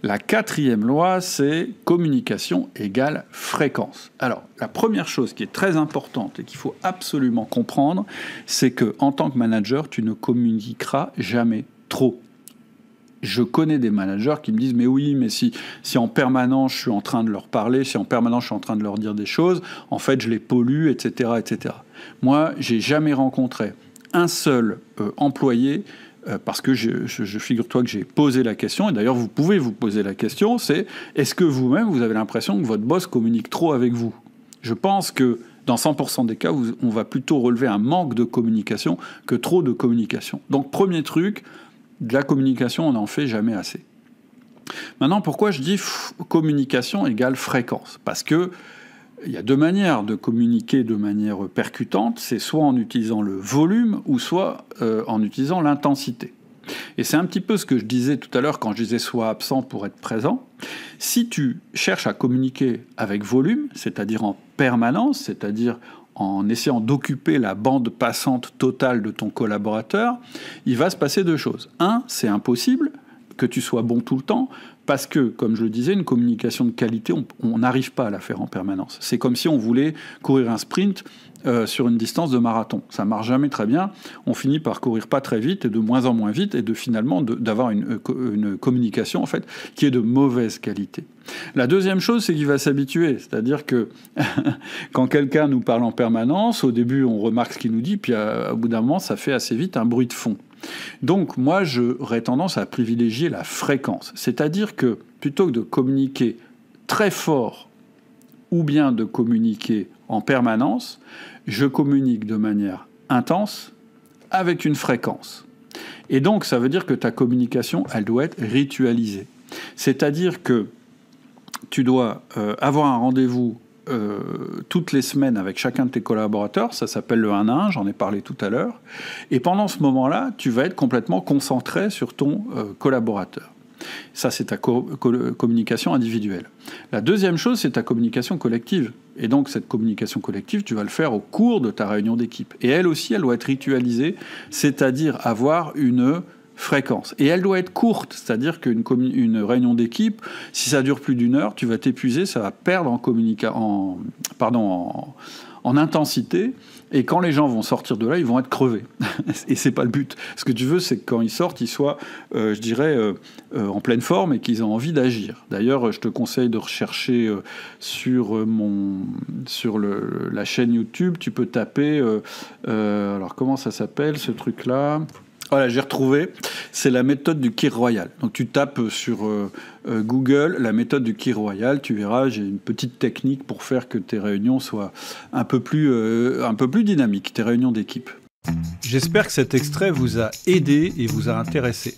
La quatrième loi, c'est communication égale fréquence. Alors, la première chose qui est très importante et qu'il faut absolument comprendre, c'est que en tant que manager, tu ne communiqueras jamais trop. Je connais des managers qui me disent « mais oui, mais si en permanence je suis en train de leur parler, si en permanence je suis en train de leur dire des choses, en fait je les pollue, etc. etc. » Moi, j'ai jamais rencontré un seul employé, parce que je figure-toi que j'ai posé la question, et d'ailleurs vous pouvez vous poser la question, c'est « est-ce que vous-même vous avez l'impression que votre boss communique trop avec vous ?» Je pense que dans 100% des cas, on va plutôt relever un manque de communication que trop de communication. Donc premier truc, de la communication, on n'en fait jamais assez. Maintenant, pourquoi je dis communication égale fréquence ? Parce que il y a deux manières de communiquer de manière percutante, c'est soit en utilisant le volume ou soit en utilisant l'intensité. Et c'est un petit peu ce que je disais tout à l'heure quand je disais sois absent pour être présent. Si tu cherches à communiquer avec volume, c'est-à-dire en permanence, c'est-à-dire en essayant d'occuper la bande passante totale de ton collaborateur, il va se passer deux choses. Un, c'est impossible que tu sois bon tout le temps, parce que, comme je le disais, une communication de qualité, on n'arrive pas à la faire en permanence. C'est comme si on voulait courir un sprint sur une distance de marathon. Ça marche jamais très bien. On finit par courir pas très vite et de moins en moins vite et finalement d'avoir une communication en fait qui est de mauvaise qualité. La deuxième chose, c'est qu'il va s'habituer. C'est-à-dire que quand quelqu'un nous parle en permanence, au début on remarque ce qu'il nous dit, puis au bout d'un moment ça fait assez vite un bruit de fond. Donc moi j'aurais tendance à privilégier la fréquence. C'est-à-dire que plutôt que de communiquer très fort ou bien de communiquer en permanence, je communique de manière intense avec une fréquence. Et donc, ça veut dire que ta communication, elle doit être ritualisée. C'est-à-dire que tu dois avoir un rendez-vous toutes les semaines avec chacun de tes collaborateurs, ça s'appelle le 1 à 1, j'en ai parlé tout à l'heure, et pendant ce moment-là, tu vas être complètement concentré sur ton collaborateur. Ça, c'est ta communication individuelle. La deuxième chose, c'est ta communication collective. Et donc, cette communication collective, tu vas le faire au cours de ta réunion d'équipe. Et elle aussi, elle doit être ritualisée, c'est-à-dire avoir une fréquence. Et elle doit être courte, c'est-à-dire qu'une réunion d'équipe, si ça dure plus d'une heure, tu vas t'épuiser, ça va perdre en intensité, et quand les gens vont sortir de là, ils vont être crevés. Et c'est pas le but. Ce que tu veux, c'est que quand ils sortent, ils soient, en pleine forme et qu'ils aient envie d'agir. D'ailleurs, je te conseille de rechercher sur la chaîne YouTube, tu peux taper... alors, comment ça s'appelle, ce truc-là ? Voilà, j'ai retrouvé. C'est la méthode du Kir Royal. Donc tu tapes sur Google la méthode du Kir Royal, tu verras, j'ai une petite technique pour faire que tes réunions soient un peu plus dynamiques, tes réunions d'équipe. J'espère que cet extrait vous a aidé et vous a intéressé.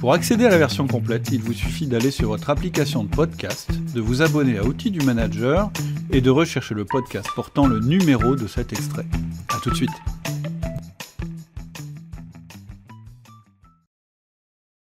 Pour accéder à la version complète, il vous suffit d'aller sur votre application de podcast, de vous abonner à Outils du Manager et de rechercher le podcast portant le numéro de cet extrait. À tout de suite.